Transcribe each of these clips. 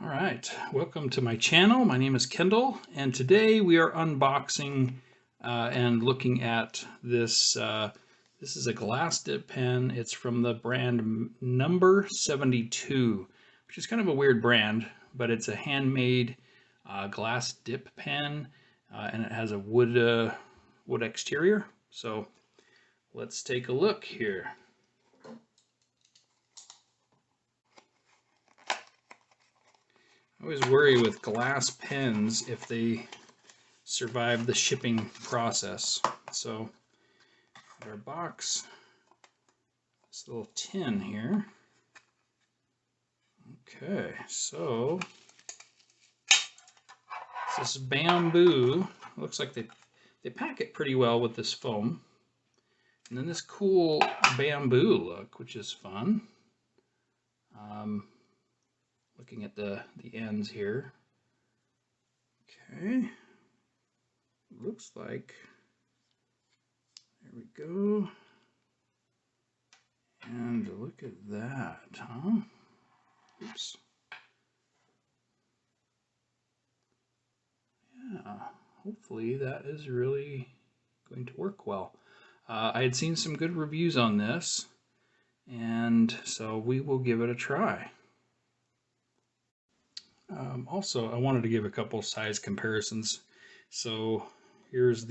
All right, welcome to my channel. My name is Kendall, and today we are unboxing and looking at this. This is a glass dip pen. It's from the brand Number 72, which is kind of a weird brand, but it's a handmade glass dip pen, and it has a wood exterior. So let's take a look here. I always worry with glass pens if they survive the shipping process. So, our box, this little tin here. Okay, so this bamboo. Looks like they pack it pretty well with this foam. And then this cool bamboo look, which is fun. Looking at the ends here. Okay. Looks like, there we go. And look at that, huh? Oops. Yeah, hopefully that is really going to work well. I had seen some good reviews on this, and so we will give it a try. Also, I wanted to give a couple size comparisons. So here's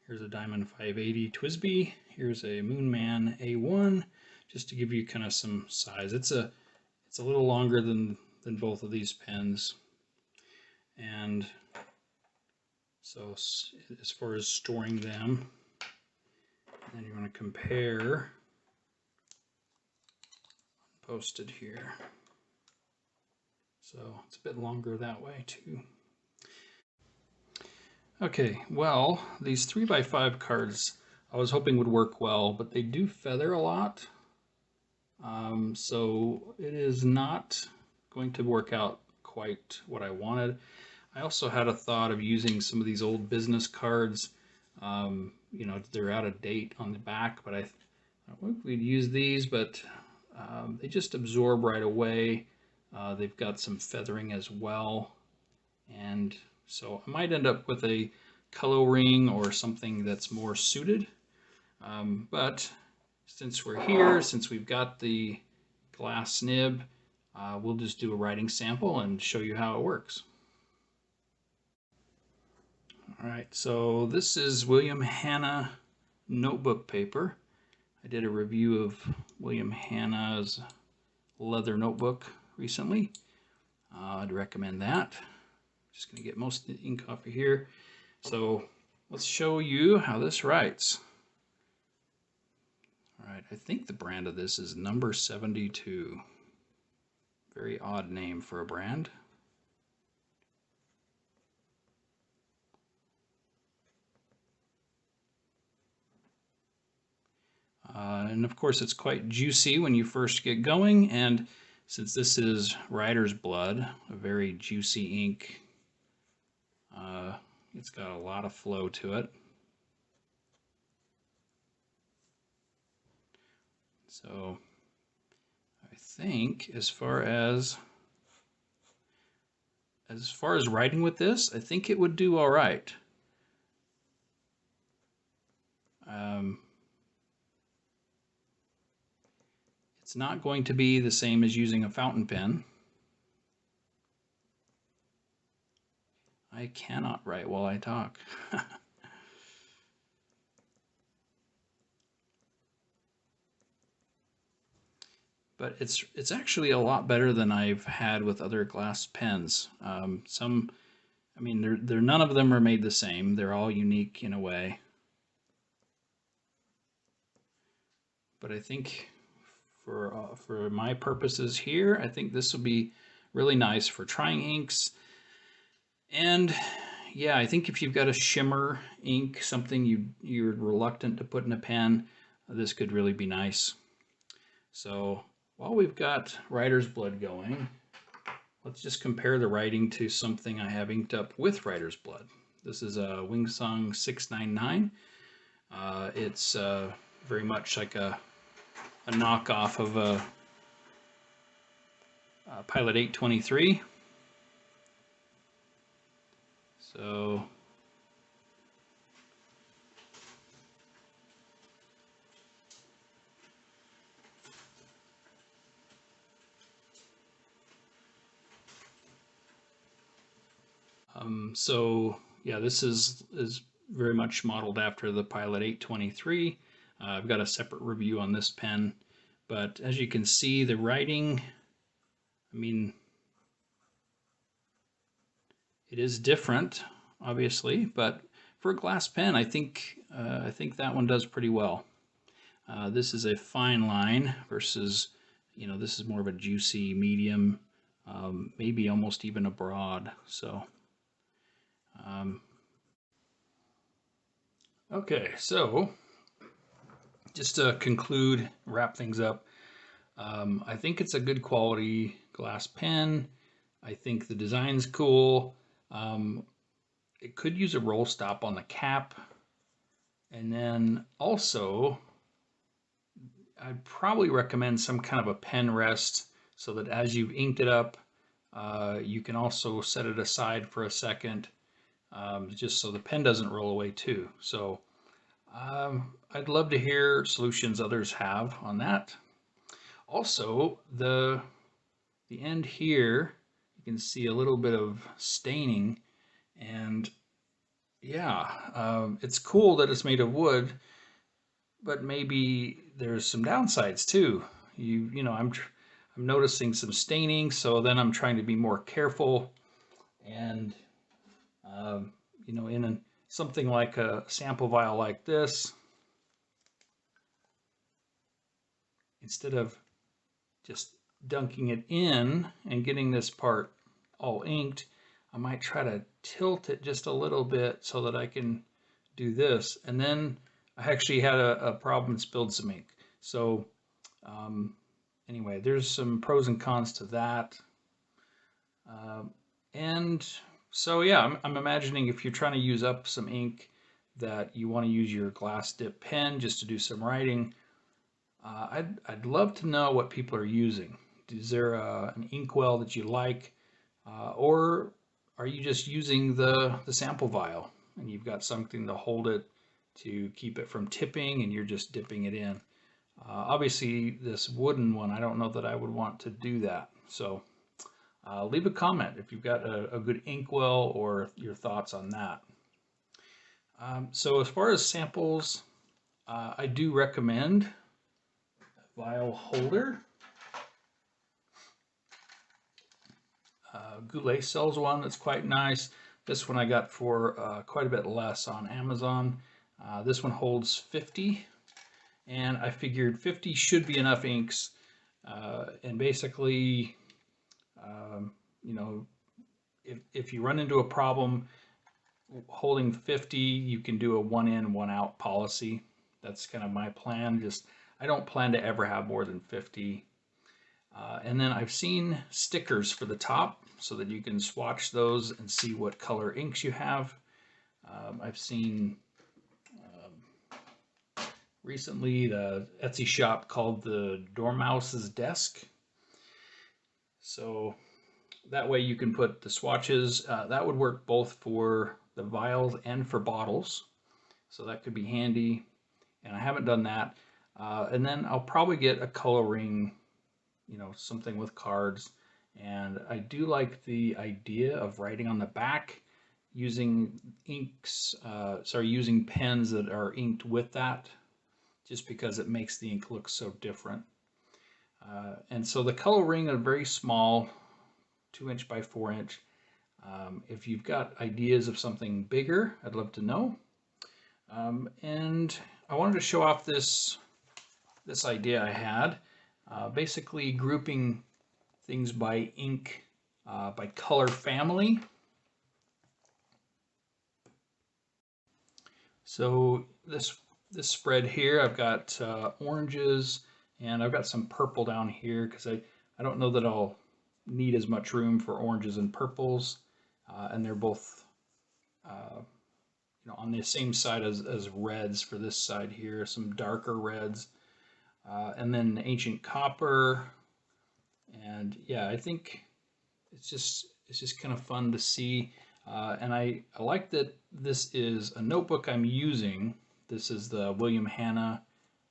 here's a Diamond 580 TWSBI. Here's a Moonman A1, just to give you kind of some size. It's a little longer than both of these pens, and so as far as storing them, then you want to compare. Posted here. So it's a bit longer that way too. Okay, well, these 3x5 cards I was hoping would work well, but they do feather a lot. So it is not going to work out quite what I wanted. I also had a thought of using some of these old business cards. You know, they're out of date on the back, but I think we'd use these, but they just absorb right away. They've got some feathering as well, and so I might end up with a color ring or something that's more suited. But since we're here, since we've got the glass nib, we'll just do a writing sample and show you how it works. All right, so this is William Hanna notebook paper. I did a review of William Hanna's leather notebook recently. I'd recommend that. Just going to get most of the ink off of here. So let's show you how this writes. All right, I think the brand of this is Number 72. Very odd name for a brand. And of course it's quite juicy when you first get going, and since this is writer's blood, a very juicy ink, it's got a lot of flow to it. So I think as far as writing with this, I think it would do all right. It's not going to be the same as using a fountain pen. I cannot write while I talk. But it's actually a lot better than I've had with other glass pens. I mean, they're none of them are made the same. They're all unique in a way. But I think for my purposes here, I think this will be really nice for trying inks. And yeah, I think if you've got a shimmer ink, something you're reluctant to put in a pen, this could really be nice. So while we've got writer's blood going, let's just compare the writing to something I have inked up with writer's blood. This is a Wingsung 699. It's very much like a knockoff of a Pilot 823. So yeah, this is very much modeled after the Pilot 823. I've got a separate review on this pen, but as you can see, the writing, I mean, it is different, obviously, but for a glass pen, I think that one does pretty well. This is a fine line versus, this is more of a juicy medium, maybe almost even a broad. So, okay, so just to conclude, wrap things up, I think it's a good quality glass pen. I think the design's cool. It could use a roll stop on the cap. And then also, I'd probably recommend some kind of a pen rest so that as you've inked it up, you can also set it aside for a second, just so the pen doesn't roll away too. So I'd love to hear solutions others have on that. Also, the end here, you can see a little bit of staining, and yeah, it's cool that it's made of wood, but maybe there's some downsides too. I'm noticing some staining, so then I'm trying to be more careful, and in something like a sample vial like this, instead of just dunking it in and getting this part all inked, I might try to tilt it just a little bit so that I can do this. And then I actually had a problem and spilled some ink. So anyway, there's some pros and cons to that. And so yeah, I'm imagining if you're trying to use up some ink that you want to use your glass dip pen just to do some writing, I'd love to know what people are using. Is there an inkwell that you like, or are you just using the sample vial and you've got something to hold it to keep it from tipping and you're just dipping it in? Obviously, this wooden one, I don't know that I would want to do that. So leave a comment if you've got a good inkwell or your thoughts on that. So as far as samples, I do recommend a vial holder. Goulet sells one that's quite nice. This one I got for quite a bit less on Amazon. This one holds 50, and I figured 50 should be enough inks. And basically, if you run into a problem holding 50, you can do a one in, one out policy. That's kind of my plan. I don't plan to ever have more than 50. And then I've seen stickers for the top so that you can swatch those and see what color inks you have. I've seen recently the Etsy shop called the Dormouse's Desk. So that way you can put the swatches. That would work both for the vials and for bottles. So that could be handy. And I haven't done that. And then I'll probably get a coloring, something with cards. And I do like the idea of writing on the back using using pens that are inked with that, just because it makes the ink look so different. And so the coloring are very small, 2" by 4". If you've got ideas of something bigger, I'd love to know. And I wanted to show off this idea I had, basically grouping things by ink, by color family. So this spread here, I've got oranges, and I've got some purple down here because I don't know that I'll need as much room for oranges and purples, and they're both on the same side as reds for this side here, some darker reds, and then ancient copper, And yeah, I think it's just kind of fun to see. And I like that this is a notebook I'm using. This is the William Hanna.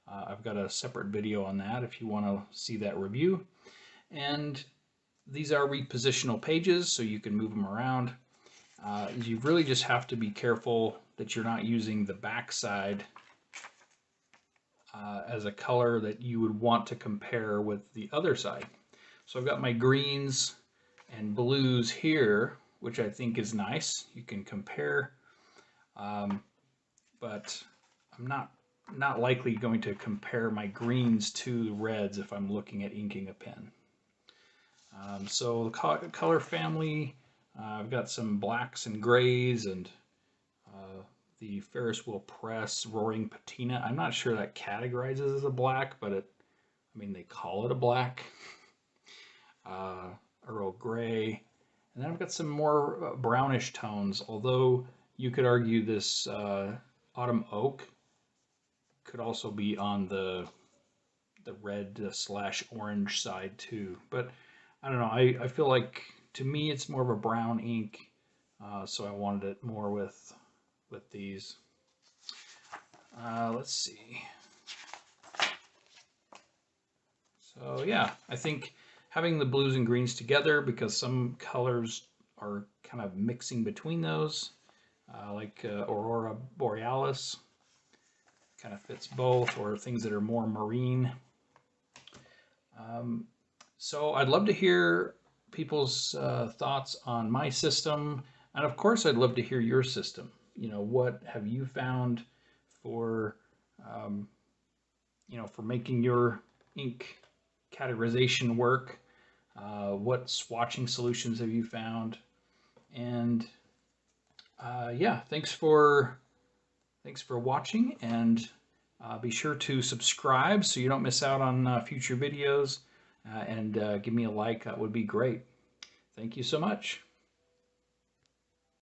I've got a separate video on that if you want to see that review. And these are repositional pages, so you can move them around. You really just have to be careful that you're not using the backside as a color that you would want to compare with the other side. So I've got my greens and blues here, which I think is nice. You can compare, but I'm not likely going to compare my greens to reds if I'm looking at inking a pen. So the color family, I've got some blacks and grays and the Ferris Wheel Press Roaring Patina. I'm not sure that categorizes as a black, but I mean, they call it a black. Earl Grey. And then I've got some more brownish tones, although you could argue this Autumn Oak could also be on the red slash orange side too. But I don't know, I feel like to me it's more of a brown ink, so I wanted it more with these. Let's see. So yeah, I think having the blues and greens together, because some colors are kind of mixing between those, like Aurora Borealis, kind of fits both, or things that are more marine. So I'd love to hear people's thoughts on my system, and of course I'd love to hear your system. You know, what have you found for for making your ink categorization work? What swatching solutions have you found? And yeah, thanks for watching, and be sure to subscribe so you don't miss out on future videos, and give me a like. That would be great. Thank you so much.